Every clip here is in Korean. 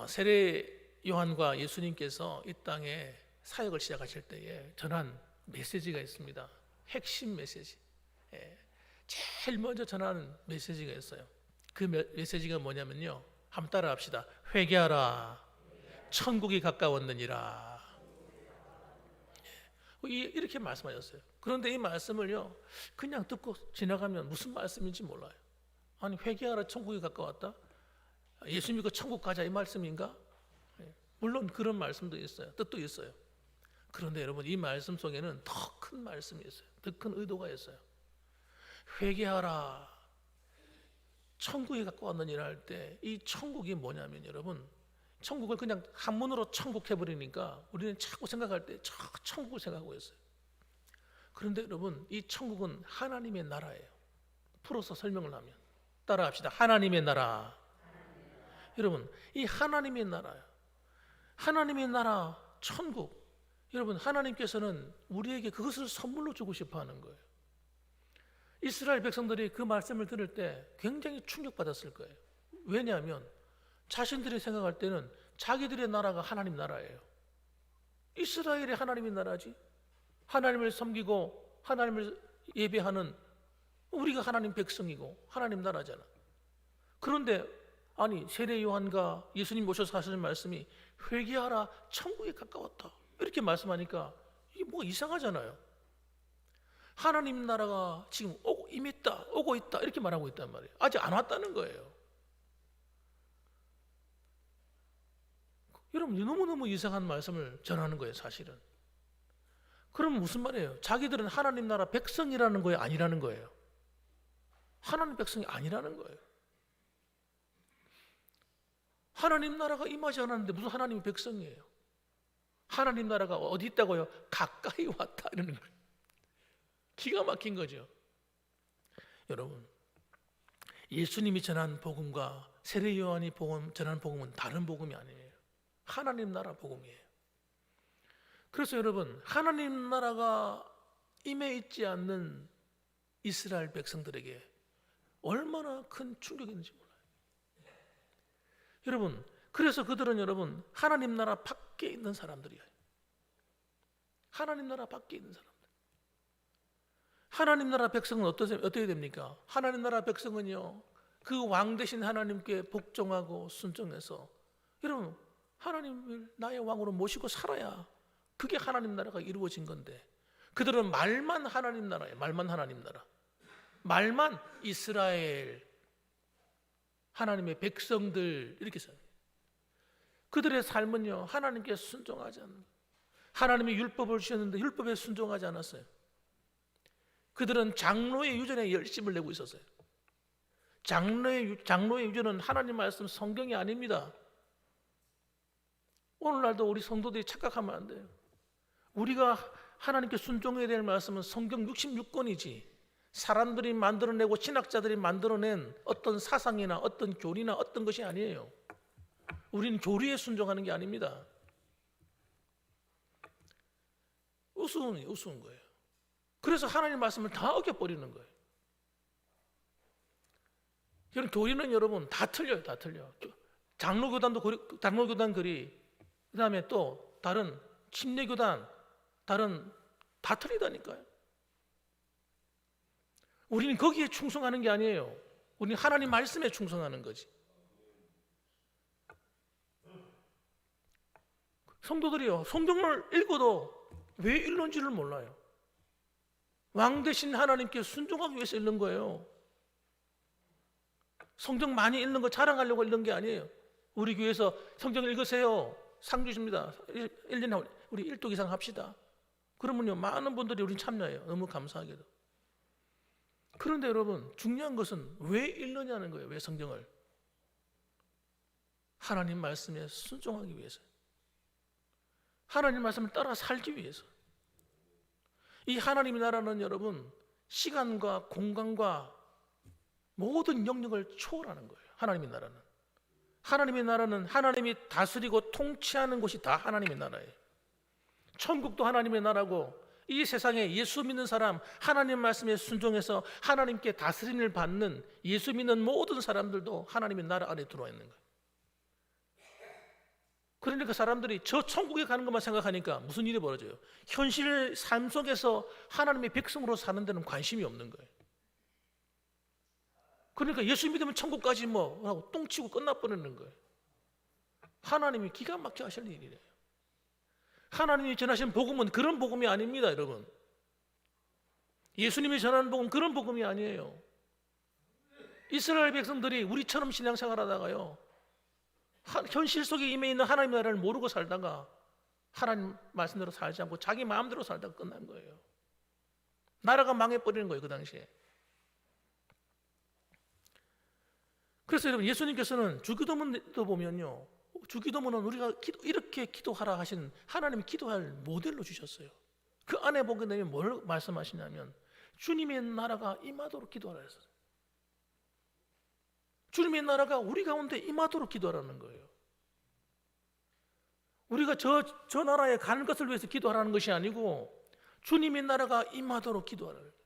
세례 요한과 예수님께서 이 땅에 사역을 시작하실 때에 전한 메시지가 있습니다. 핵심 메시지. 제일 먼저 전하는 메시지가 있어요. 그 메시지가 뭐냐면요, 한번 따라 합시다. 회개하라, 천국이 가까웠느니라. 이렇게 말씀하셨어요. 그런데 이 말씀을요, 그냥 듣고 지나가면 무슨 말씀인지 몰라요. 아니, 회개하라, 천국이 가까웠다? 예수 믿고 천국 가자, 이 말씀인가? 물론 그런 말씀도 있어요. 뜻도 있어요. 그런데 여러분, 이 말씀 속에는 더 큰 말씀이 있어요. 더 큰 의도가 있어요. 회개하라, 천국이 가까웠느니라 할 때 이 천국이 뭐냐면, 여러분, 천국을 그냥 한문으로 천국 해버리니까 우리는 자꾸 생각할 때 천국을 생각하고 있어요. 그런데 여러분, 이 천국은 하나님의 나라예요. 풀어서 설명을 하면 따라 합시다. 하나님의 나라. 여러분, 이 하나님의 나라요, 하나님의 나라 천국, 여러분, 하나님께서는 우리에게 그것을 선물로 주고 싶어 하는 거예요. 이스라엘 백성들이 그 말씀을 들을 때 굉장히 충격받았을 거예요. 왜냐하면 자신들이 생각할 때는 자기들의 나라가 하나님 나라예요. 이스라엘이 하나님의 나라지, 하나님을 섬기고 하나님을 예배하는 우리가 하나님 백성이고 하나님 나라잖아. 그런데 아니, 세례 요한과 예수님 모셔서 하시는 말씀이 회개하라, 천국에 가까웠다, 이렇게 말씀하니까 이게 뭐 이상하잖아요. 하나님 나라가 지금 오고 있다, 이렇게 말하고 있단 말이에요. 아직 안 왔다는 거예요. 여러분, 너무너무 이상한 말씀을 전하는 거예요, 사실은. 그럼 무슨 말이에요? 자기들은 하나님 나라 백성이라는 거예요, 아니라는 거예요? 하나님 백성이 아니라는 거예요. 하나님 나라가 임하지 않았는데 무슨 하나님의 백성이에요? 하나님 나라가 어디 있다고요? 가까이 왔다, 이러는 거예요. 기가 막힌 거죠. 여러분, 예수님이 전한 복음과 세례 요한이 전한 복음은 다른 복음이 아니에요. 하나님 나라 복음이에요. 그래서 여러분, 하나님 나라가 임해 있지 않는 이스라엘 백성들에게 얼마나 큰 충격인지 몰라요. 여러분, 그래서 그들은 여러분, 하나님 나라 밖에 있는 사람들이에요. 하나님 나라 밖에 있는 사람들. 하나님 나라 백성은 어떻게 됩니까? 하나님 나라 백성은요, 그 왕 되신 하나님께 복종하고 순종해서, 여러분, 하나님을 나의 왕으로 모시고 살아야 그게 하나님 나라가 이루어진 건데, 그들은 말만 하나님 나라예요. 말만 하나님 나라, 말만 이스라엘 하나님의 백성들, 이렇게 살아요. 그들의 삶은요, 하나님께 순종하지 않는, 하나님이 율법을 주셨는데 율법에 순종하지 않았어요. 그들은 장로의 유전에 열심을 내고 있었어요. 장로의 유전은 하나님 말씀 성경이 아닙니다. 오늘날도 우리 성도들이 착각하면 안 돼요. 우리가 하나님께 순종해야 될 말씀은 성경 66권이지 사람들이 만들어내고 신학자들이 만들어낸 어떤 사상이나 어떤 교리나 어떤 것이 아니에요. 우리는 교리에 순종하는 게 아닙니다. 우스운 거예요. 그래서 하나님 말씀을 다 어겨버리는 거예요. 여러분, 교리는 여러분 다 틀려요. 다 틀려. 장로교단 그리, 그 다음에 또 다른 침례교단, 다른 다 틀리다니까요. 우리는 거기에 충성하는 게 아니에요. 우리는 하나님 말씀에 충성하는 거지. 성도들이요, 성경을 읽어도 왜 읽는지를 몰라요. 왕 되신 하나님께 순종하기 위해서 읽는 거예요. 성경 많이 읽는 거 자랑하려고 읽는 게 아니에요. 우리 교회에서 성경 읽으세요, 상 주십니다. 1년에 우리 1독 이상 합시다. 그러면요, 많은 분들이 우리 참여해요. 너무 감사하게도. 그런데 여러분, 중요한 것은 왜 읽느냐는 거예요. 왜 성경을? 하나님 말씀에 순종하기 위해서, 하나님 말씀을 따라 살기 위해서. 이 하나님의 나라는 여러분, 시간과 공간과 모든 영역을 초월하는 거예요. 하나님의 나라는 하나님이 다스리고 통치하는 곳이 다 하나님의 나라예요. 천국도 하나님의 나라고, 이 세상에 예수 믿는 사람, 하나님 말씀에 순종해서 하나님께 다스림을 받는 예수 믿는 모든 사람들도 하나님의 나라 안에 들어와 있는 거예요. 그러니까 사람들이 저 천국에 가는 것만 생각하니까 무슨 일이 벌어져요? 현실 삶 속에서 하나님의 백성으로 사는 데는 관심이 없는 거예요. 그러니까 예수 믿으면 천국까지 뭐 하고 똥치고 끝나버리는 거예요. 하나님이 기가 막혀 하실 일이래요. 하나님이 전하신 복음은 그런 복음이 아닙니다, 여러분. 예수님이 전하는 복음은 그런 복음이 아니에요. 이스라엘 백성들이 우리처럼 신앙생활하다가요, 현실 속에 임해 있는 하나님 나라를 모르고 살다가 하나님 말씀대로 살지 않고 자기 마음대로 살다가 끝난 거예요. 나라가 망해버리는 거예요, 그 당시에. 그래서 여러분, 예수님께서는 주기도문도 보면요, 주기도문은 우리가 이렇게 기도하라 하신 하나님이 기도할 모델로 주셨어요. 그 안에 보게 되면 뭘 말씀하시냐면 주님의 나라가 임하도록 기도하라 했어요. 주님의 나라가 우리 가운데 임하도록 기도하라는 거예요. 우리가 저 나라에 가는 것을 위해서 기도하라는 것이 아니고 주님의 나라가 임하도록 기도하라는 거예요.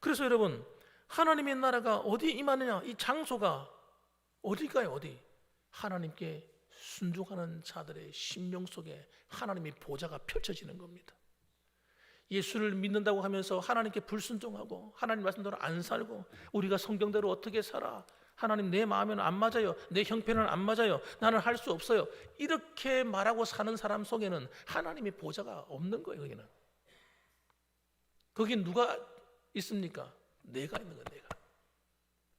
그래서 여러분, 하나님의 나라가 어디 임하느냐, 이 장소가 어딜까요? 어디? 하나님께 순종하는 자들의 심령 속에 하나님의 보좌가 펼쳐지는 겁니다. 예수를 믿는다고 하면서 하나님께 불순종하고 하나님 말씀대로 안 살고 우리가 성경대로 어떻게 살아? 하나님 내 마음에는 안 맞아요. 내 형편은 안 맞아요. 나는 할 수 없어요. 이렇게 말하고 사는 사람 속에는 하나님의 보좌가 없는 거예요. 거긴 누가 있습니까? 내가 있는 거예요.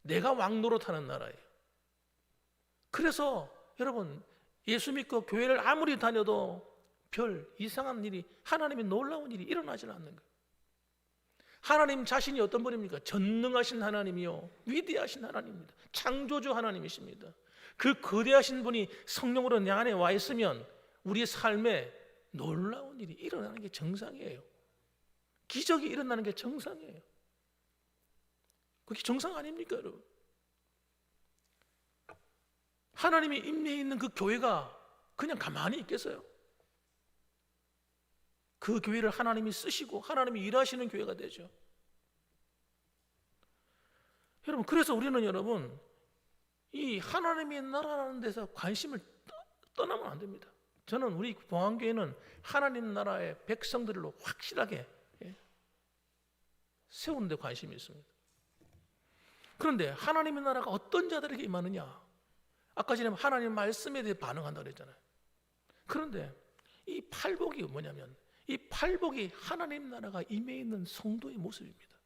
내가 왕노릇하는 나라예요. 그래서 여러분, 예수 믿고 교회를 아무리 다녀도 별 이상한 일이, 하나님의 놀라운 일이 일어나질 않는 거예요. 하나님 자신이 어떤 분입니까? 전능하신 하나님이요, 위대하신 하나님입니다. 창조주 하나님이십니다. 그 거대하신 분이 성령으로 내 안에 와 있으면 우리의 삶에 놀라운 일이 일어나는 게 정상이에요. 기적이 일어나는 게 정상이에요. 그게 정상 아닙니까, 여러분? 하나님이 임해 있는 그 교회가 그냥 가만히 있겠어요? 그 교회를 하나님이 쓰시고 하나님이 일하시는 교회가 되죠. 여러분, 그래서 우리는 여러분, 이 하나님의 나라라는 데서 관심을 떠나면 안 됩니다. 저는 우리 봉안교회는 하나님 나라의 백성들로 확실하게 세우는 데 관심이 있습니다. 그런데 하나님의 나라가 어떤 자들에게 임하느냐? 아까 전에 하나님 말씀에 대해 반응한다고 그랬잖아요. 그런데 이 팔복이 뭐냐면, 이 팔복이 하나님 나라가 임해 있는 성도의 모습입니다.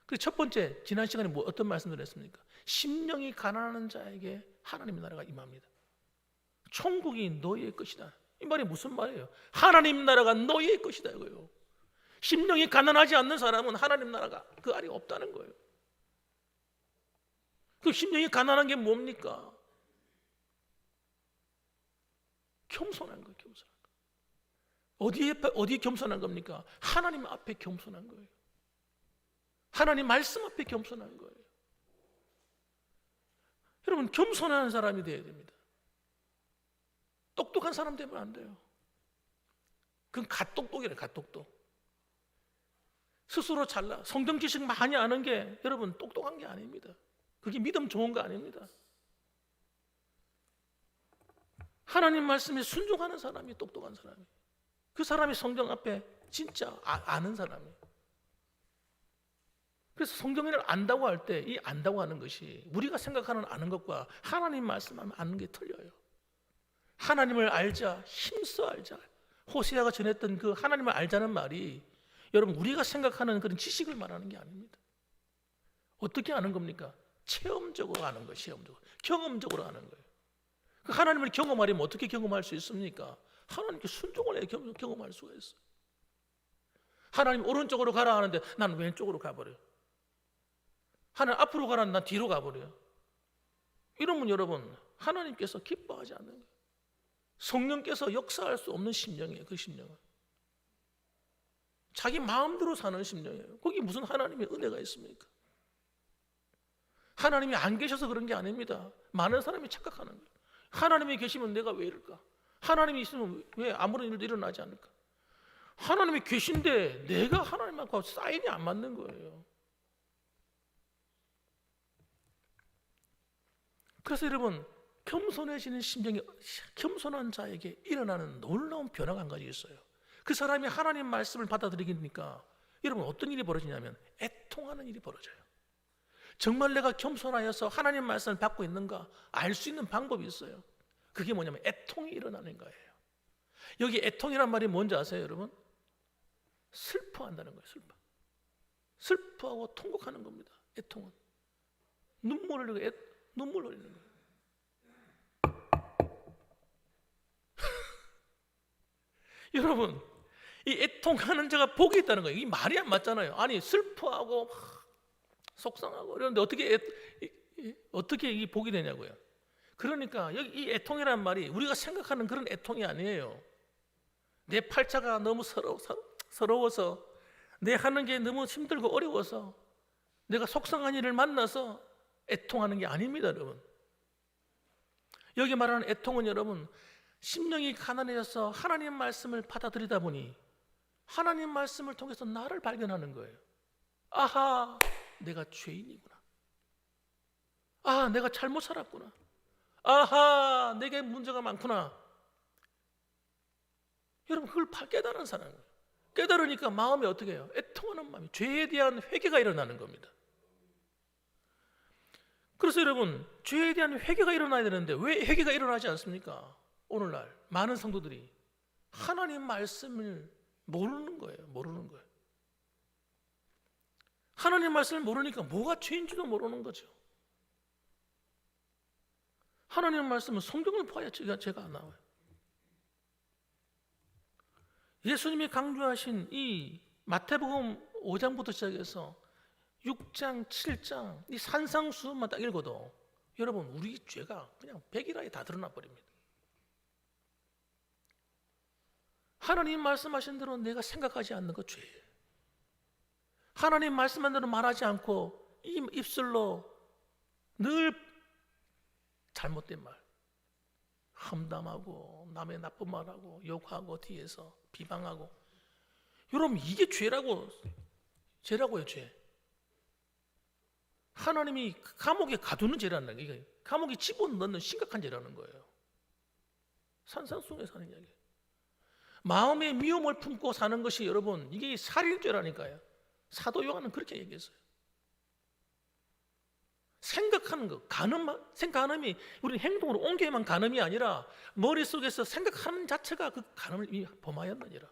그래서 첫 번째, 지난 시간에 어떤 말씀을 했습니까? 심령이 가난한 자에게 하나님 나라가 임합니다. 천국이 너희의 것이다. 이 말이 무슨 말이에요? 하나님 나라가 너희의 것이다 이거예요. 심령이 가난하지 않는 사람은 하나님 나라가 그 안에 없다는 거예요. 그 심령이 가난한 게 뭡니까? 겸손한 거예요. 겸손한 거. 어디에 겸손한 겁니까? 하나님 앞에 겸손한 거예요. 하나님 말씀 앞에 겸손한 거예요. 여러분, 겸손한 사람이 되어야 됩니다. 똑똑한 사람 되면 안 돼요. 그건 갓똑똑이래요. 갓똑똑. 스스로 잘나, 성경 지식 많이 아는 게 여러분 똑똑한 게 아닙니다. 그게 믿음 좋은 거 아닙니다. 하나님 말씀에 순종하는 사람이 똑똑한 사람이에요. 그 사람이 성경 앞에 진짜 아는 사람이에요. 그래서 성경을 안다고 할 때 이 안다고 하는 것이 우리가 생각하는 아는 것과 하나님 말씀하면 아는 게 틀려요. 하나님을 알자, 힘써 알자. 호세아가 전했던 그 하나님을 알자는 말이 여러분 우리가 생각하는 그런 지식을 말하는 게 아닙니다. 어떻게 아는 겁니까? 체험적으로 아는 거예요. 체험적으로. 경험적으로 아는 거예요. 그 하나님을 경험하려면 어떻게 경험할 수 있습니까? 하나님께 순종을 해야 경험할 수가 있어요. 하나님 오른쪽으로 가라 하는데 난 왼쪽으로 가버려요. 하나님 앞으로 가라는 난 뒤로 가버려요. 이러면 여러분 하나님께서 기뻐하지 않는 거예요. 성령께서 역사할 수 없는 심령이에요. 그 심령은 자기 마음대로 사는 심령이에요. 거기 무슨 하나님의 은혜가 있습니까? 하나님이 안 계셔서 그런 게 아닙니다. 많은 사람이 착각하는 거예요. 하나님이 계시면 내가 왜 이럴까? 하나님이 있으면 왜 아무런 일도 일어나지 않을까? 하나님이 계신데 내가 하나님하고 사인이 안 맞는 거예요. 그래서 여러분 겸손해지는 심정이 겸손한 자에게 일어나는 놀라운 변화가 한 가지 있어요. 그 사람이 하나님 말씀을 받아들이니까 여러분 어떤 일이 벌어지냐면 애통하는 일이 벌어져요. 정말 내가 겸손하여서 하나님 말씀을 받고 있는가 알 수 있는 방법이 있어요. 그게 뭐냐면 애통이 일어나는 거예요. 여기 애통이란 말이 뭔지 아세요, 여러분? 슬퍼한다는 거예요. 슬퍼하고 통곡하는 겁니다. 애통은 눈물 흘리는 거예요. 여러분, 이 애통하는 자가 복이 있다는 거예요. 이 말이 안 맞잖아요. 아니 슬퍼하고 속상하고 이러는데 어떻게 이 복이 되냐고요. 그러니까 여기 이 애통이라는 말이 우리가 생각하는 그런 애통이 아니에요. 내 팔자가 너무 서러워서 내 하는 게 너무 힘들고 어려워서 내가 속상한 일을 만나서 애통하는 게 아닙니다, 여러분. 여기 말하는 애통은 여러분 심령이 가난해져서 하나님 말씀을 받아들이다 보니 하나님 말씀을 통해서 나를 발견하는 거예요. 아하, 내가 죄인이구나. 아, 내가 잘못 살았구나. 아하, 내게 문제가 많구나. 여러분 그걸 깨달은 사람이에요. 깨달으니까 마음이 어떻게 해요? 애통하는 마음이, 죄에 대한 회개가 일어나는 겁니다. 그래서 여러분 죄에 대한 회개가 일어나야 되는데 왜 회개가 일어나지 않습니까? 오늘날 많은 성도들이 하나님 말씀을 모르는 거예요. 하나님 말씀을 모르니까 뭐가 죄인지도 모르는 거죠. 하나님 말씀은 성경을 봐야 제가 안 나와요. 예수님이 강조하신 이 마태복음 5장부터 시작해서 6장, 7장 이 산상수훈만 딱 읽어도 여러분 우리 죄가 그냥 백일하에 다 드러나 버립니다. 하나님 말씀하신 대로 내가 생각하지 않는 거 죄예요. 하나님 말씀한 대로 말하지 않고 이 입술로 늘 잘못된 말, 험담하고 남의 나쁜 말하고 욕하고 뒤에서 비방하고, 여러분 이게 죄라고요. 죄. 하나님이 감옥에 가두는 죄라는 게, 감옥에 집어넣는 심각한 죄라는 거예요. 산상수훈에 사는 이야기. 마음의 미움을 품고 사는 것이 여러분 이게 살인죄라니까요. 사도 요한은 그렇게 얘기했어요. 생각하는 것, 간음이 우리 행동으로 옮겨야만 간음이 아니라 머릿속에서 생각하는 자체가 그 간음을 범하였느니라.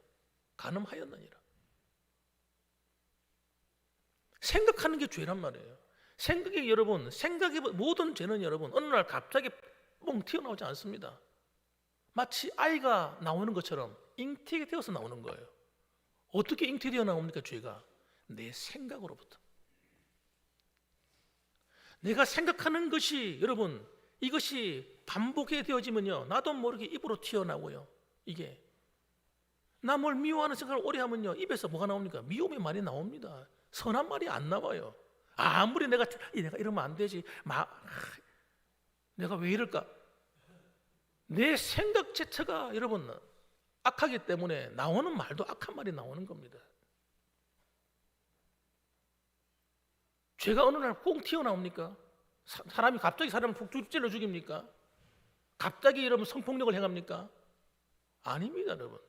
간음하였느니라. 생각하는 게 죄란 말이에요. 생각의 모든 죄는 여러분 어느 날 갑자기 뻥 튀어나오지 않습니다. 마치 아이가 나오는 것처럼 잉태가 되어서 나오는 거예요. 어떻게 잉태되어 나옵니까? 죄가 내 생각으로부터. 내가 생각하는 것이 여러분 이것이 반복해 되어지면요 나도 모르게 입으로 튀어나오고요. 이게 나 뭘 미워하는 생각을 오래 하면요 입에서 뭐가 나옵니까? 미움의 말이 나옵니다. 선한 말이 안 나와요. 아무리 내가 이러면 안 되지, 내가 왜 이럴까? 내 생각 자체가 여러분 악하기 때문에 나오는 말도 악한 말이 나오는 겁니다. 죄가 어느 날 꽁 튀어나옵니까? 사람이 갑자기 사람을 푹 찔러 죽입니까? 갑자기 여러분 성폭력을 행합니까? 아닙니다, 여러분.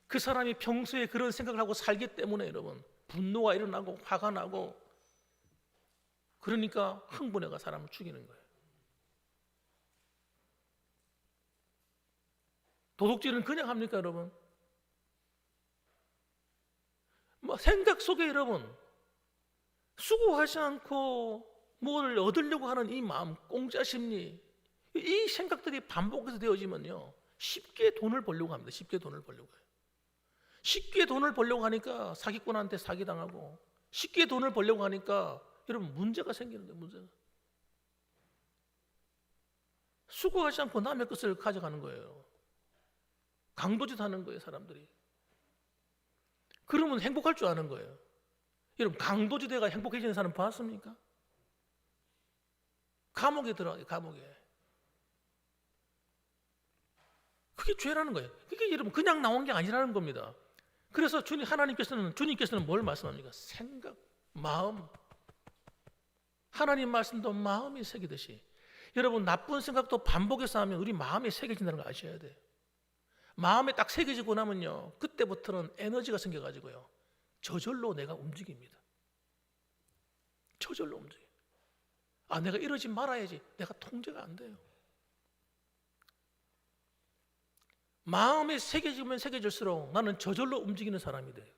그 사람이 평소에 그런 생각을 하고 살기 때문에 여러분 분노가 일어나고 화가 나고, 그러니까 흥분해가 사람을 죽이는 거예요. 도둑질은 그냥 합니까, 여러분? 생각 속에 여러분 수고하지 않고 뭘 얻으려고 하는 이 마음, 공짜 심리, 이 생각들이 반복해서 되어지면요 쉽게 돈을 벌려고 합니다. 쉽게 돈을 벌려고 해요. 쉽게 돈을 벌려고 하니까 사기꾼한테 사기당하고, 쉽게 돈을 벌려고 하니까 여러분 문제가 생기는데, 문제가. 수고하지 않고 남의 것을 가져가는 거예요. 강도짓 하는 거예요, 사람들이. 그러면 행복할 줄 아는 거예요. 여러분 강도지대가 행복해지는 사람 봤습니까? 감옥에 들어가요. 감옥에. 그게 죄라는 거예요. 그게 여러분 그냥 나온 게 아니라는 겁니다. 그래서 주님께서는 뭘 말씀합니까? 생각, 마음. 하나님 말씀도 마음이 새기듯이 여러분, 나쁜 생각도 반복해서 하면 우리 마음에 새겨진다는 걸 아셔야 돼요. 마음에 딱 새겨지고 나면요, 그때부터는 에너지가 생겨가지고요, 저절로 내가 움직입니다. 저절로 움직여요. 아, 내가 이러지 말아야지. 내가 통제가 안 돼요. 마음에 새겨지면 새겨질수록 나는 저절로 움직이는 사람이 돼요.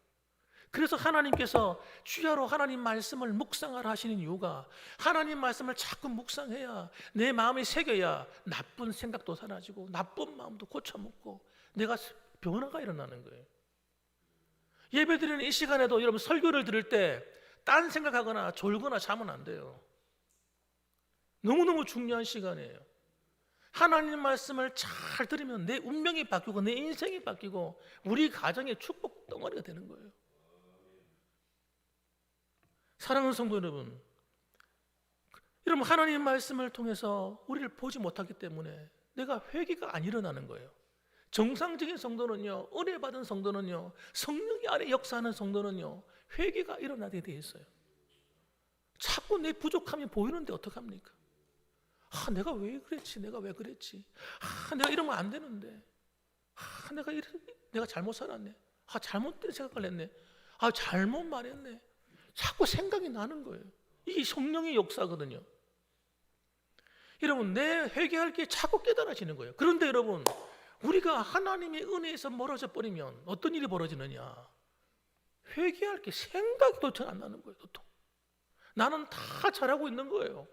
그래서 하나님께서 주야로 하나님 말씀을 묵상하라 하시는 이유가, 하나님 말씀을 자꾸 묵상해야, 내 마음에 새겨야 나쁜 생각도 사라지고 나쁜 마음도 고쳐먹고 내가 변화가 일어나는 거예요. 예배드리는 이 시간에도 여러분, 설교를 들을 때 딴 생각하거나 졸거나 자면 안 돼요. 너무너무 중요한 시간이에요. 하나님 말씀을 잘 들으면 내 운명이 바뀌고 내 인생이 바뀌고 우리 가정의 축복 덩어리가 되는 거예요. 사랑하는 성도 여러분, 하나님 말씀을 통해서 우리를 보지 못하기 때문에 내가 회개가 안 일어나는 거예요. 정상적인 성도는요, 은혜 받은 성도는요, 성령이 안에 역사하는 성도는요, 회개가 일어나게 돼 있어요. 자꾸 내 부족함이 보이는데 어떡합니까? 아, 내가 왜 그랬지? 내가 왜 그랬지? 아, 내가 이러면 안 되는데. 아, 내가 잘못 살았네. 아, 잘못된 생각을 했네. 아, 잘못 말했네. 자꾸 생각이 나는 거예요. 이게 성령의 역사거든요. 여러분, 내 회개할 게 자꾸 깨달아지는 거예요. 그런데 여러분, 우리가 하나님의 은혜에서 멀어져 버리면 어떤 일이 벌어지느냐? 회개할 게 생각이 도통 안 나는 거예요. 도통. 나는 다 잘하고 있는 거예요.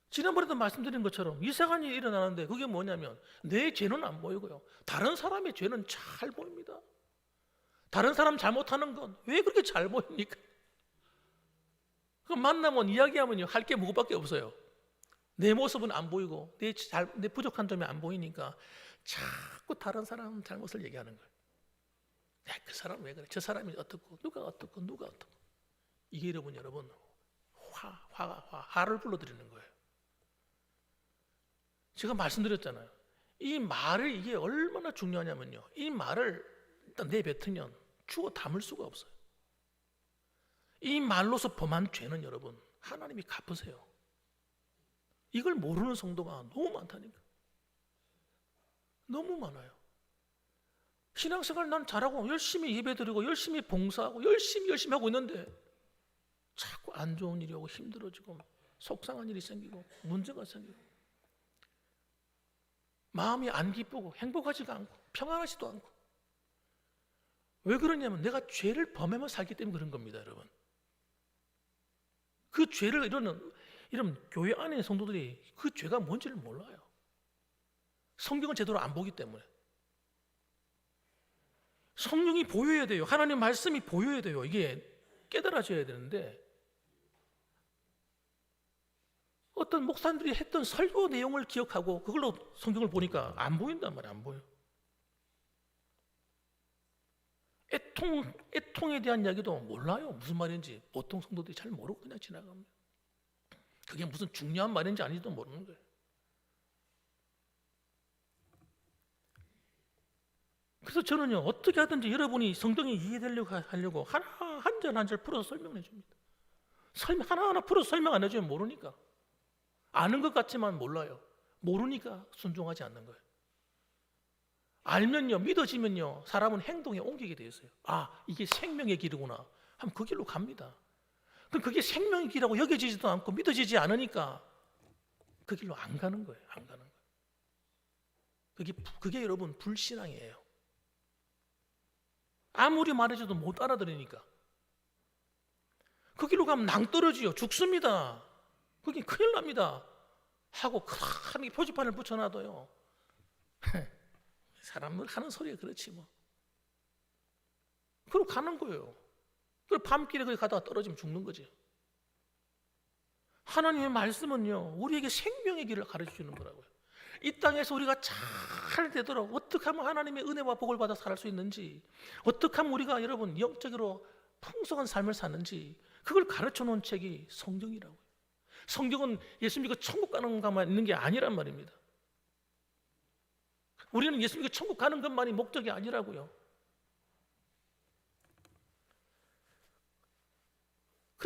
지난번에도 말씀드린 것처럼 이상한 일이 일어나는데 그게 뭐냐면 내 죄는 안 보이고요, 다른 사람의 죄는 잘 보입니다. 다른 사람 잘못하는 건 왜 그렇게 잘 보입니까? 그 만나면 이야기하면요, 할 게 뭐밖에 없어요. 내 모습은 안 보이고 내 부족한 점이 안 보이니까 자꾸 다른 사람 잘못을 얘기하는 거예요. 야, 그 사람 왜 그래? 저 사람이 어떻고 누가 어떻고 누가 어떻고. 이게 여러분 화를 불러들이는 거예요. 제가 말씀드렸잖아요. 이 말을, 이게 얼마나 중요하냐면요, 이 말을 일단 내뱉으면 주워 담을 수가 없어요. 이 말로서 범한 죄는 여러분, 하나님이 갚으세요. 이걸 모르는 성도가 너무 많다니까. 너무 많아요. 신앙생활 난 잘하고 열심히 예배드리고 열심히 봉사하고 열심히 하고 있는데 자꾸 안 좋은 일이 오고 힘들어지고 속상한 일이 생기고 문제가 생기고 마음이 안 기쁘고 행복하지가 않고 평안하지도 않고. 왜 그러냐면 내가 죄를 범하며 살기 때문에 그런 겁니다, 여러분. 그 죄를 이런 교회 안에 성도들이 그 죄가 뭔지를 몰라요. 성경을 제대로 안 보기 때문에. 성령이 보여야 돼요. 하나님 말씀이 보여야 돼요. 이게 깨달아져야 되는데 어떤 목사님들이 했던 설교 내용을 기억하고 그걸로 성경을 보니까 안 보인단 말이에요. 안 보여. 애통에 대한 이야기도 몰라요. 무슨 말인지 보통 성도들이 잘 모르고 그냥 지나갑니다. 그게 무슨 중요한 말인지 아닌지도 모르는 거예요. 그래서 저는요, 어떻게 하든지 여러분이 성경이 이해되려고 하려고 한 절 한 절 풀어서 설명해 줍니다. 하나하나 풀어서 설명 안 해주면 모르니까. 아는 것 같지만 몰라요. 모르니까 순종하지 않는 거예요. 알면요, 믿어지면요, 사람은 행동에 옮기게 되어 있어요. 아, 이게 생명의 길이구나 하면 그 길로 갑니다. 그럼 그게 생명의 길이라고 여겨지지도 않고 믿어지지 않으니까 그 길로 안 가는 거예요. 안 가는 거예요. 그게 여러분 불신앙이에요. 아무리 말해줘도 못 알아들으니까. 그 길로 가면 낭떠러지요. 죽습니다. 그게 큰일 납니다. 하고 큰 표지판을 붙여놔도요. 사람들 하는 소리가 그렇지 뭐. 그리고 가는 거예요. 그리고 밤길에 거기 가다가 떨어지면 죽는 거지. 하나님의 말씀은요, 우리에게 생명의 길을 가르쳐주는 거라고요. 이 땅에서 우리가 잘 되도록 어떻게 하면 하나님의 은혜와 복을 받아 살 수 있는지, 어떻게 하면 우리가 여러분 영적으로 풍성한 삶을 사는지 그걸 가르쳐 놓은 책이 성경이라고요. 성경은 예수 믿고 천국 가는 것만 있는 게 아니란 말입니다. 우리는 예수 믿고 천국 가는 것만이 목적이 아니라고요.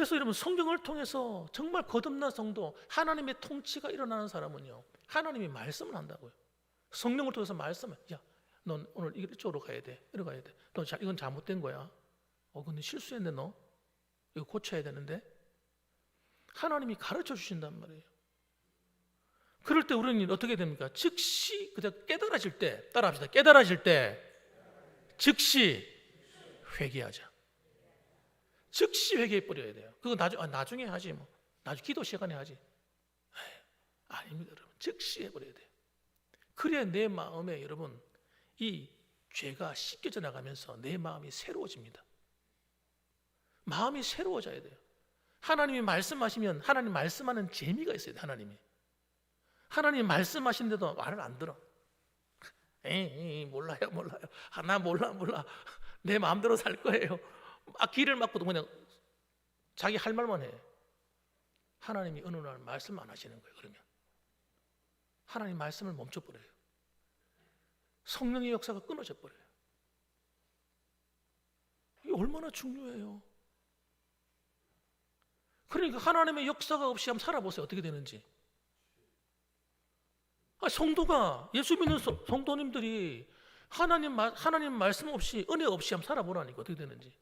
그래서 여러분 성경을 통해서 정말 거듭난 성도, 하나님의 통치가 일어나는 사람은요, 하나님이 말씀을 한다고요. 성령을 통해서 말씀을, 야, 넌 오늘 이쪽으로 가야 돼, 이리 가야 돼. 너 이건 잘못된 거야. 근데 실수했네 너. 이거 고쳐야 되는데. 하나님이 가르쳐 주신단 말이에요. 그럴 때 우리는 어떻게 됩니까? 즉시 그냥 깨달아질 때, 따라합시다. 깨달아질 때 즉시 회개하자. 즉시 회개해 버려야 돼요. 그거 나중에 하지 뭐. 나중에 기도 시간에 하지. 아닙니다, 여러분. 즉시 해버려야 돼요. 그래야 내 마음에 여러분 이 죄가 씻겨져 나가면서 내 마음이 새로워집니다. 마음이 새로워져야 돼요. 하나님이 말씀하시면 하나님 말씀하는 재미가 있어야 돼요. 하나님 말씀하시는데도 말을 안 들어. 에이 몰라요. 나 몰라. 내 마음대로 살 거예요. 길을 막고도 그냥 자기 할 말만 해. 하나님이 어느 날 말씀 안 하시는 거예요. 그러면 하나님 말씀을 멈춰버려요. 성령의 역사가 끊어져 버려요. 이게 얼마나 중요해요. 그러니까 하나님의 역사가 없이 한번 살아보세요. 어떻게 되는지. 성도가, 예수 믿는 성도님들이 하나님 말씀 없이, 은혜 없이 한번 살아보라니까 어떻게 되는지.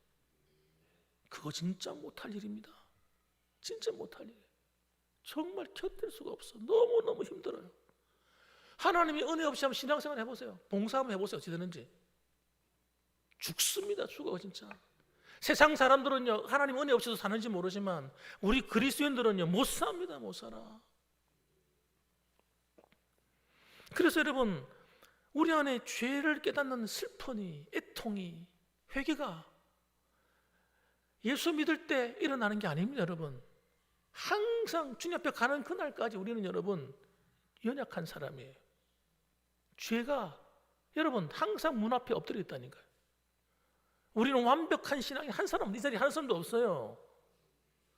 그거 진짜 못할 일입니다. 진짜 못할 일이에요. 정말 견딜 수가 없어. 너무너무 힘들어요. 하나님이 은혜 없이 한번 신앙생활 해보세요. 봉사 한번 해보세요. 어떻게 되는지. 죽습니다. 죽어 진짜. 세상 사람들은요, 하나님 은혜 없이도 사는지 모르지만 우리 그리스도인들은요, 못 삽니다. 못 살아. 그래서 여러분, 우리 안에 죄를 깨닫는 슬픔이, 애통이, 회개가 예수 믿을 때 일어나는 게 아닙니다. 여러분, 항상 주님 앞에 가는 그날까지 우리는 여러분 연약한 사람이에요. 죄가 여러분 항상 문 앞에 엎드려 있다니까요. 우리는 완벽한 신앙이 한 사람, 이 자리에 한 사람도 없어요.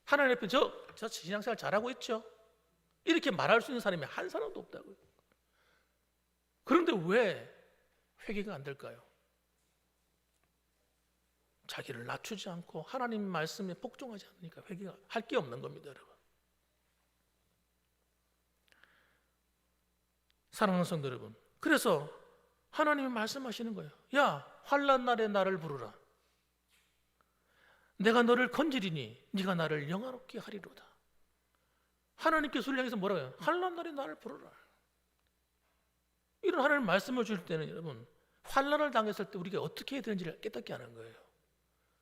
하나님 앞에 저 신앙생활 잘하고 있죠? 이렇게 말할 수 있는 사람이 한 사람도 없다고요. 그런데 왜 회개가 안 될까요? 자기를 낮추지 않고 하나님 말씀에 복종하지 않으니까 회개가 할 게 없는 겁니다, 여러분. 사랑하는 성도 여러분, 그래서 하나님이 말씀하시는 거예요. 야, 환난 날에 나를 부르라. 내가 너를 건지리니 네가 나를 영화롭게 하리로다. 하나님께서 우리를 향해서 뭐라고 해요? 환난 날에 나를 부르라. 이런 하나님 말씀을 주실 때는 여러분, 환난을 당했을 때 우리가 어떻게 해야 되는지를 깨닫게 하는 거예요.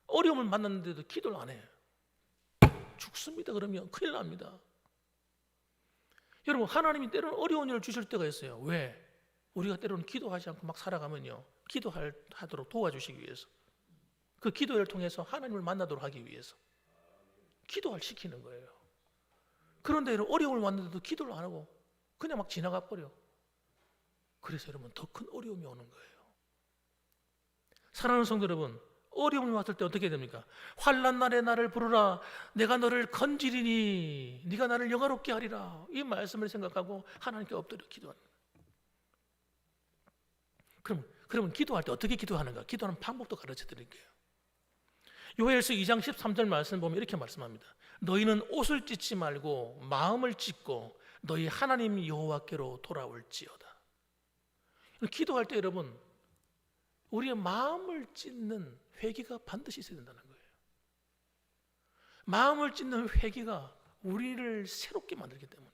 어려움을 만났는데도 기도를 안 해요. 죽습니다. 그러면 큰일 납니다. 여러분, 하나님이 때로는 어려운 일을 주실 때가 있어요. 왜? 우리가 때로는 기도하지 않고 막 살아가면요, 기도하도록 도와주시기 위해서, 그 기도를 통해서 하나님을 만나도록 하기 위해서 기도를 시키는 거예요. 그런데 어려움을 만났는데도 기도를 안 하고 그냥 막 지나가 버려. 그래서 여러분 더 큰 어려움이 오는 거예요. 사랑하는 성도 여러분, 어려움이 왔을 때 어떻게 됩니까? 환난 날에 나를 부르라. 내가 너를 건지리니 네가 나를 영화롭게 하리라. 이 말씀을 생각하고 하나님께 엎드려 기도하는 거예요. 그러면 기도할 때 어떻게 기도하는가? 기도하는 방법도 가르쳐 드릴게요. 요엘서 2장 13절 말씀 보면 이렇게 말씀합니다. 너희는 옷을 찢지 말고 마음을 찢고 너희 하나님 여호와께로 돌아올지어다. 기도할 때 여러분, 우리의 마음을 찢는 회개가 반드시 있어야 된다는 거예요. 마음을 찢는 회개가 우리를 새롭게 만들기 때문에,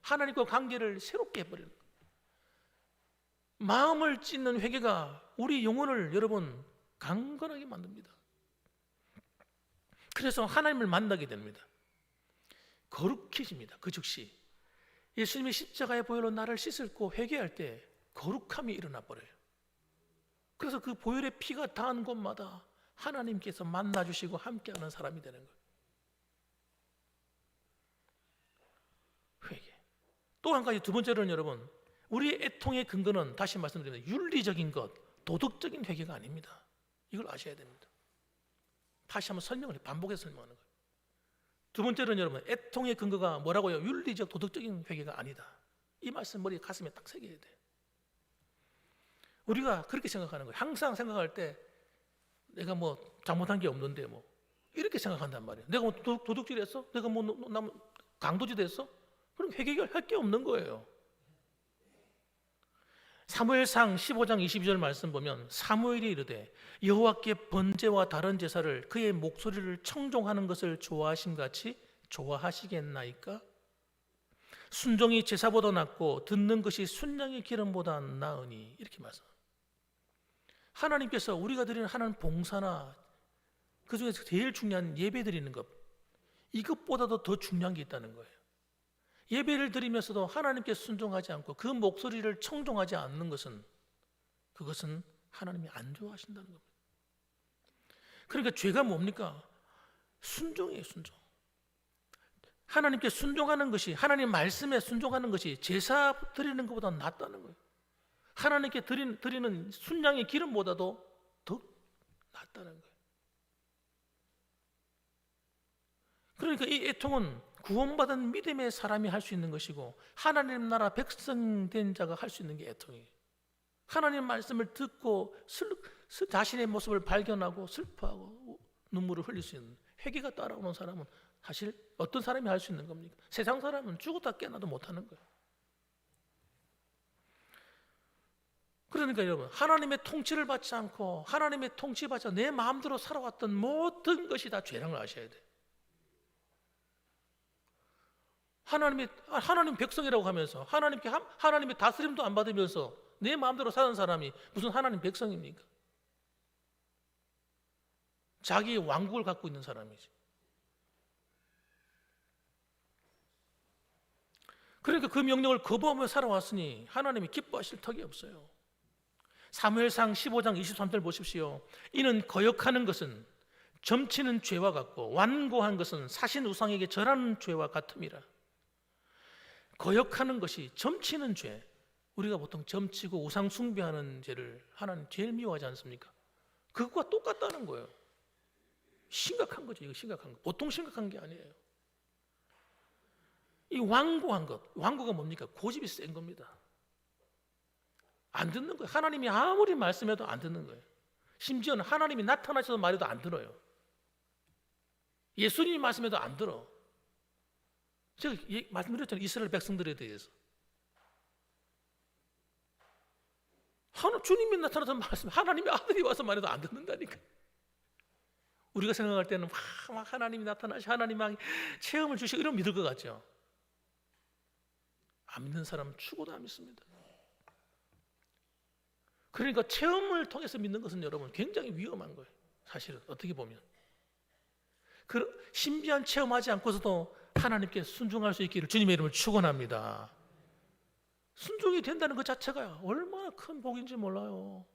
하나님과 관계를 새롭게 해버리는 거예요. 마음을 찢는 회개가 우리 영혼을 여러분 강건하게 만듭니다. 그래서 하나님을 만나게 됩니다. 거룩해집니다. 그 즉시 예수님이 십자가의 보혈로 나를 씻고 회개할 때 거룩함이 일어나 버려요. 그래서 그 보혈의 피가 닿은 곳마다 하나님께서 만나주시고 함께하는 사람이 되는 거예요. 회개. 또 한 가지, 두 번째로는 여러분, 우리의 애통의 근거는 다시 말씀드립니다. 윤리적인 것, 도덕적인 회개가 아닙니다. 이걸 아셔야 됩니다. 다시 한번 반복해서 설명하는 거예요. 두 번째로는 여러분, 애통의 근거가 뭐라고요? 윤리적, 도덕적인 회개가 아니다. 이 말씀 머리 가슴에 딱 새겨야 돼요. 우리가 그렇게 생각하는 거예요. 항상 생각할 때 내가 뭐 잘못한 게 없는데 뭐 이렇게 생각한단 말이에요. 내가 뭐 도둑질했어? 내가 뭐 강도짓 했어? 그럼 회개할 게 없는 거예요. 사무엘상 15장 22절 말씀 보면 사무엘이 이르되 여호와께 번제와 다른 제사를 그의 목소리를 청종하는 것을 좋아하심같이 좋아하시겠나이까? 순종이 제사보다 낫고 듣는 것이 순양의 기름보다 나으니 이렇게 말씀합니다. 하나님께서 우리가 드리는 하나님 봉사나 그 중에서 제일 중요한 예배 드리는 것, 이것보다도 더 중요한 게 있다는 거예요. 예배를 드리면서도 하나님께 순종하지 않고 그 목소리를 청종하지 않는 것은, 그것은 하나님이 안 좋아하신다는 겁니다. 그러니까 죄가 뭡니까? 순종이에요, 순종. 하나님께 순종하는 것이, 하나님 말씀에 순종하는 것이 제사 드리는 것보다 낫다는 거예요. 하나님께 드리는 순양의 기름보다도 더 낫다는 거예요. 그러니까 이 애통은 구원받은 믿음의 사람이 할 수 있는 것이고 하나님 나라 백성된 자가 할 수 있는 게 애통이에요. 하나님 말씀을 듣고 자신의 모습을 발견하고 슬퍼하고 눈물을 흘릴 수 있는, 회개가 따라오는 사람은 사실 어떤 사람이 할 수 있는 겁니까? 세상 사람은 죽었다 깨어나도 못하는 거예요. 그러니까 여러분, 하나님의 통치를 받지 않고 하나님의 통치받지 않고 내 마음대로 살아왔던 모든 것이 다 죄라는 걸 아셔야 돼요. 하나님 백성이라고 하면서 하나님의 다스림도 안 받으면서 내 마음대로 사는 사람이 무슨 하나님 백성입니까? 자기의 왕국을 갖고 있는 사람이지. 그러니까 그 명령을 거부하며 살아왔으니 하나님이 기뻐하실 턱이 없어요. 사무엘상 15장 23절 보십시오. 이는 거역하는 것은 점치는 죄와 같고 완고한 것은 사신 우상에게 절하는 죄와 같음이라. 거역하는 것이, 점치는 죄, 우리가 보통 점치고 우상 숭배하는 죄를 하나님 제일 미워하지 않습니까? 그것과 똑같다는 거예요. 심각한 거죠. 이거 심각한 거. 보통 심각한 게 아니에요. 이 완고한 것, 완고가 뭡니까? 고집이 센 겁니다. 안 듣는 거예요. 하나님이 아무리 말씀해도 안 듣는 거예요. 심지어는 하나님이 나타나셔서 말해도 안 들어요. 예수님이 말씀해도 안 들어. 제가 말씀드렸잖아요. 이스라엘 백성들에 대해서. 주님이 나타나서 말씀, 하나님의 아들이 와서 말해도 안 듣는다니까. 우리가 생각할 때는 막 하나님이 나타나시, 하나님이 체험을 주시고 이런 믿을 것 같죠. 안 믿는 사람은 죽어도 안 믿습니다. 그러니까 체험을 통해서 믿는 것은 여러분 굉장히 위험한 거예요. 사실은 어떻게 보면 신비한 체험하지 않고서도 하나님께 순종할 수 있기를 주님의 이름을 축원합니다. 순종이 된다는 것 자체가 얼마나 큰 복인지 몰라요.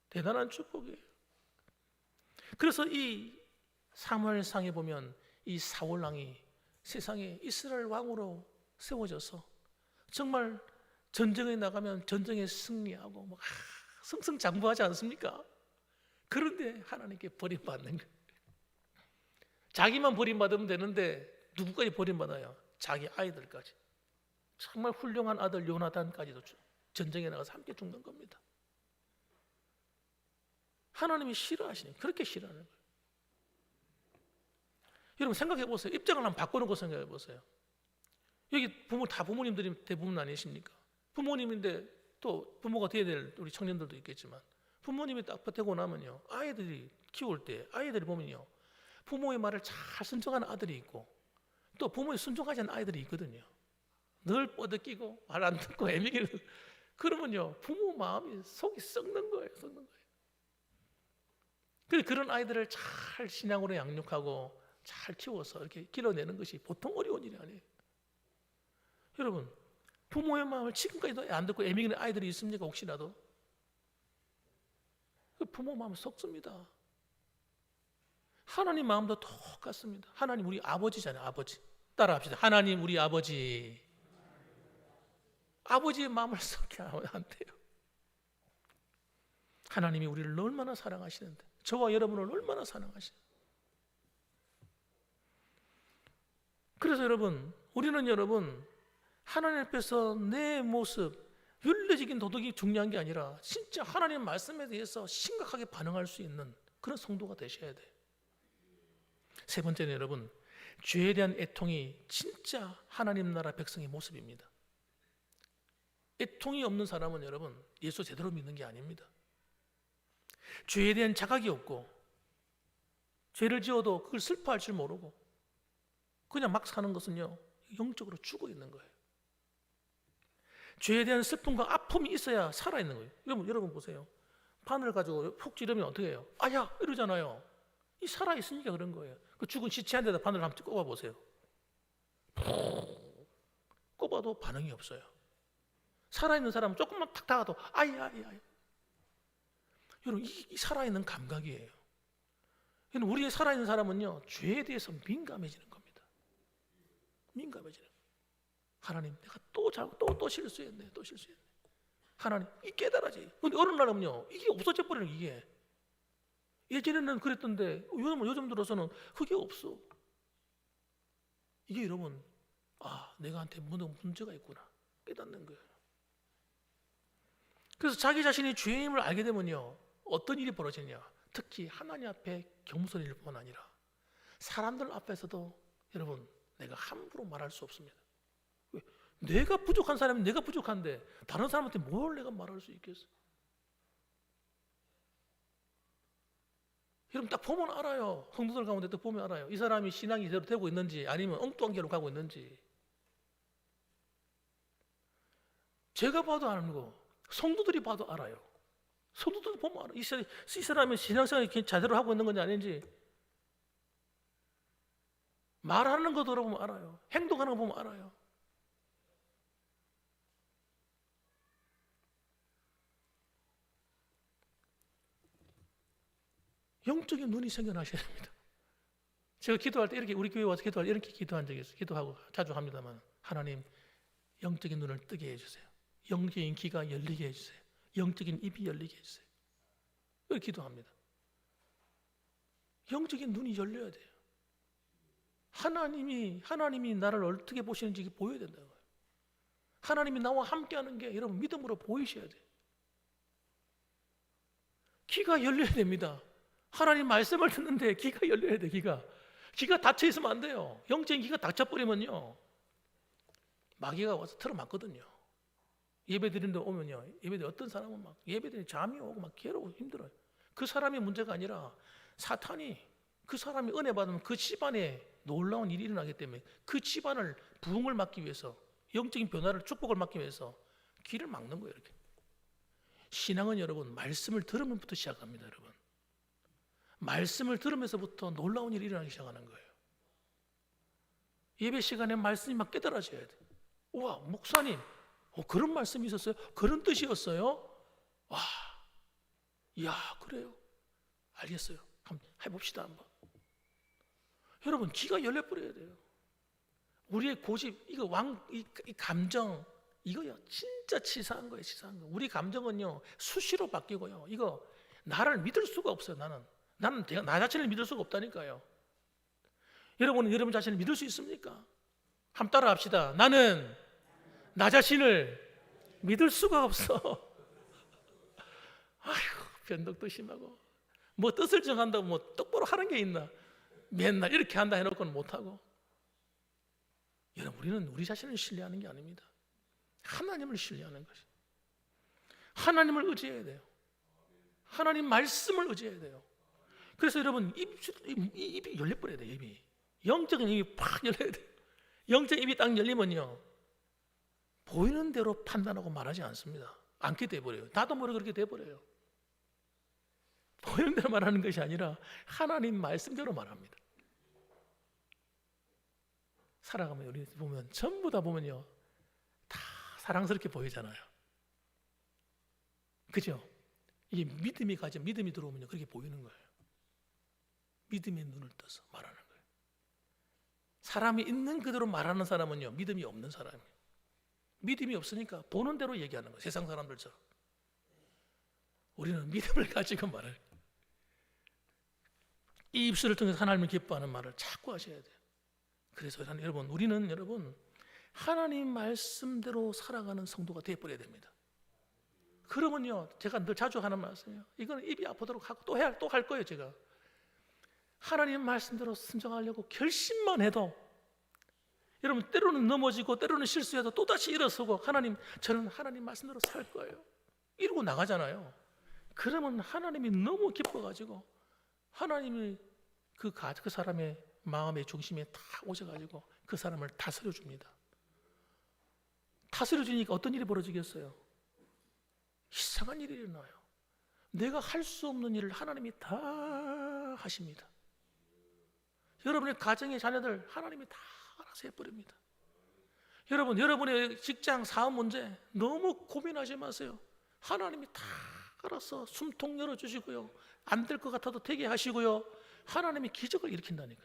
대단한 축복이에요. 그래서 이 사무엘상에 보면 이 사울 왕이 세상에 이스라엘 왕으로 세워져서 정말 전쟁에 나가면 전쟁에 승리하고 막 승승장구하지 않습니까? 그런데 하나님께 버림받는 거예요. 자기만 버림받으면 되는데 누구까지 버림받아요? 자기 아이들까지. 정말 훌륭한 아들 요나단까지도 전쟁에 나가서 함께 죽는 겁니다. 하나님이 싫어하시니 그렇게 싫어하는 거예요. 여러분 생각해 보세요. 입장을 한번 바꿔놓고 생각해 보세요. 여기 부모님들이 대부분 아니십니까? 부모님인데 또 부모가 돼야 될 우리 청년들도 있겠지만 부모님이 딱 되고 나면요, 아이들이 키울 때 아이들이 보면요, 부모의 말을 잘 순종하는 아들이 있고 또 부모의 순종하지 않는 아이들이 있거든요. 늘 뻗어끼고 말 안 듣고 애미기를 그러면요 부모 마음이 속이 썩는 거예요. 그런 아이들을 잘 신앙으로 양육하고 잘 키워서 이렇게 길러내는 것이 보통 어려운 일이 아니에요. 여러분 부모의 마음을 지금까지도 안 듣고 애미기는 아이들이 있습니까? 혹시라도 부모 마음은 썩습니다. 하나님 마음도 똑같습니다. 하나님 우리 아버지잖아요. 아버지 따라합시다. 하나님 우리 아버지. 아버지의 마음을 썩게 하면 안 돼요. 하나님이 우리를 얼마나 사랑하시는데, 저와 여러분을 얼마나 사랑하시는데. 그래서 우리는 하나님 앞에서 내 모습, 윤리적인 도덕이 중요한 게 아니라 진짜 하나님 말씀에 대해서 심각하게 반응할 수 있는 그런 성도가 되셔야 돼요. 세 번째는 여러분, 죄에 대한 애통이 진짜 하나님 나라 백성의 모습입니다. 애통이 없는 사람은 여러분 예수 제대로 믿는 게 아닙니다. 죄에 대한 자각이 없고 죄를 지어도 그걸 슬퍼할 줄 모르고 그냥 막 사는 것은요 영적으로 죽어 있는 거예요. 죄에 대한 슬픔과 아픔이 있어야 살아있는 거예요. 여러분 보세요. 바늘 가지고 푹 찌르면 어떻게 해요? 아야 이러잖아요. 이 살아있으니까 그런 거예요. 그 죽은 시체 한 데다 바늘을 한번 꼽아보세요. 꼽아도 반응이 없어요. 살아있는 사람은 조금만 탁 다가도 아야. 여러분 이 살아있는 감각이에요. 우리의 살아있는 사람은요 죄에 대해서 민감해지는 겁니다. 민감해지는 거예요. 하나님 내가 또 실수했네. 하나님 이 깨달아지. 근데 어느 날은요 이게 없어져 버리는 이게. 예전에는 그랬던데 요즘 들어서는 그게 없어. 이게 여러분 내가한테 문제가 있구나 깨닫는 거예요. 그래서 자기 자신이 죄임을 알게 되면요 어떤 일이 벌어지냐. 특히 하나님 앞에 겸손일 뿐 아니라 사람들 앞에서도 여러분 내가 함부로 말할 수 없습니다. 왜? 내가 부족한 사람이 내가 부족한데 다른 사람한테 뭘 내가 말할 수 있겠어? 여러분 딱 보면 알아요. 성도들 가운데 딱 보면 알아요. 이 사람이 신앙이 제대로 되고 있는지 아니면 엉뚱한 길로 가고 있는지. 제가 봐도 아는 거 성도들이 봐도 알아요. 성도들 보면 알아요. 이 사람이 신앙생활을 제대로 하고 있는 건지 아닌지. 말하는 거 들어보면 알아요. 행동하는 거 보면 알아요. 영적인 눈이 생겨나셔야 됩니다. 제가 기도할 때 이렇게 우리 교회 와서 기도할 때 이렇게 기도한 적이 있어요. 기도하고 자주 합니다만 하나님 영적인 눈을 뜨게 해주세요. 영적인 귀가 열리게 해주세요. 영적인 입이 열리게 해주세요. 이렇게 기도합니다. 영적인 눈이 열려야 돼요. 하나님이 나를 어떻게 보시는지 보여야 된다고요. 하나님이 나와 함께하는 게 여러분 믿음으로 보이셔야 돼요. 귀가 열려야 됩니다. 하나님 말씀을 듣는데 귀가 열려야 돼. 귀가 닫혀 있으면 안 돼요. 영적인 귀가 닫혀버리면요 마귀가 와서 틀어막거든요. 예배 드리는데 오면요 예배드리 어떤 사람은 막 예배드리는 잠이 오고 막 괴로워 힘들어요. 그 사람의 문제가 아니라 사탄이 그 사람이 은혜 받으면 그 집안에 놀라운 일이 일어나기 때문에 그 집안을 부흥을 막기 위해서 영적인 변화를 축복을 막기 위해서 귀를 막는 거예요. 이렇게 신앙은 여러분 말씀을 들으면부터 시작합니다. 여러분 말씀을 들으면서부터 놀라운 일이 일어나기 시작하는 거예요. 예배 시간에 말씀이 막 깨달아져야 돼. 우와 목사님 그런 말씀이 있었어요? 그런 뜻이었어요? 와, 이야 그래요? 알겠어요. 한번 해봅시다 한번. 여러분 귀가 열려버려야 돼요. 우리의 고집 이 감정 이거요 진짜 치사한 거예요. 치사한 거. 우리 감정은요 수시로 바뀌고요. 이거 나를 믿을 수가 없어요. 나는 나 자신을 믿을 수가 없다니까요. 여러분은 여러분 자신을 믿을 수 있습니까? 한번 따라 합시다. 나는 나 자신을 믿을 수가 없어. 아이고 변덕도 심하고 뭐 뜻을 정한다고 뭐 똑바로 하는 게 있나. 맨날 이렇게 한다 해놓고는 못하고. 여러분 우리는 우리 자신을 신뢰하는 게 아닙니다. 하나님을 신뢰하는 것이. 하나님을 의지해야 돼요. 하나님 말씀을 의지해야 돼요. 그래서 여러분 입이 열려버려야 돼요. 입이 영적인 입이 팍 열려야 돼요. 영적인 입이 딱 열리면요 보이는 대로 판단하고 말하지 않습니다. 않게 돼버려요. 나도 모르게 그렇게 돼버려요. 보이는 대로 말하는 것이 아니라 하나님 말씀대로 말합니다. 살아가면 우리 보면 전부 다 보면요 다 사랑스럽게 보이잖아요. 그죠? 이게 믿음이 들어오면요 그렇게 보이는 거예요. 믿음의 눈을 떠서 말하는 거예요. 사람이 있는 그대로 말하는 사람은요 믿음이 없는 사람이에요. 믿음이 없으니까 보는 대로 얘기하는 거예요. 세상 사람들처럼. 우리는 믿음을 가지고 말을 이 입술을 통해서 하나님을 기뻐하는 말을 자꾸 하셔야 돼요. 그래서 우리는 하나님 말씀대로 살아가는 성도가 되어버려야 됩니다. 그러면요 제가 늘 자주 하는 말씀이에요. 이거는 입이 아프도록 하고 또 할 거예요. 제가 하나님 말씀대로 순종하려고 결심만 해도 여러분 때로는 넘어지고 때로는 실수해도 또다시 일어서고 하나님 저는 하나님 말씀대로 살 거예요 이러고 나가잖아요. 그러면 하나님이 너무 기뻐가지고 하나님이 그 사람의 마음의 중심에 다 오셔가지고 그 사람을 다스려 줍니다. 다스려 주니까 어떤 일이 벌어지겠어요? 이상한 일이 일어나요. 내가 할 수 없는 일을 하나님이 다 하십니다. 여러분의 가정의 자녀들 하나님이 다 알아서 해버립니다. 여러분, 여러분의 직장 사업 문제 너무 고민하지 마세요. 하나님이 다 알아서 숨통 열어주시고요, 안 될 것 같아도 되게 하시고요, 하나님이 기적을 일으킨다니까.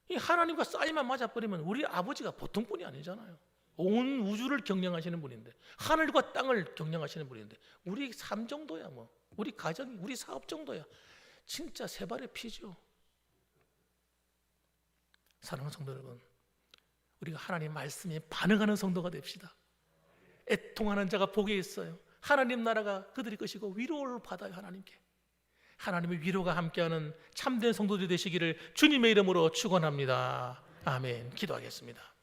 이 하나님과 싸이만 맞아버리면 우리 아버지가 보통 분이 아니잖아요. 온 우주를 경영하시는 분인데, 하늘과 땅을 경영하시는 분인데, 우리 삶 정도야 뭐, 우리 가정이, 우리 사업 정도야 진짜 세 발의 피죠. 사랑하는 성도 여러분, 우리가 하나님 말씀에 반응하는 성도가 됩시다. 애통하는 자가 복이 있어요. 하나님 나라가 그들의 것이고 위로를 받아요. 하나님께. 하나님의 위로가 함께하는 참된 성도들이 되시기를 주님의 이름으로 축원합니다. 아멘. 기도하겠습니다.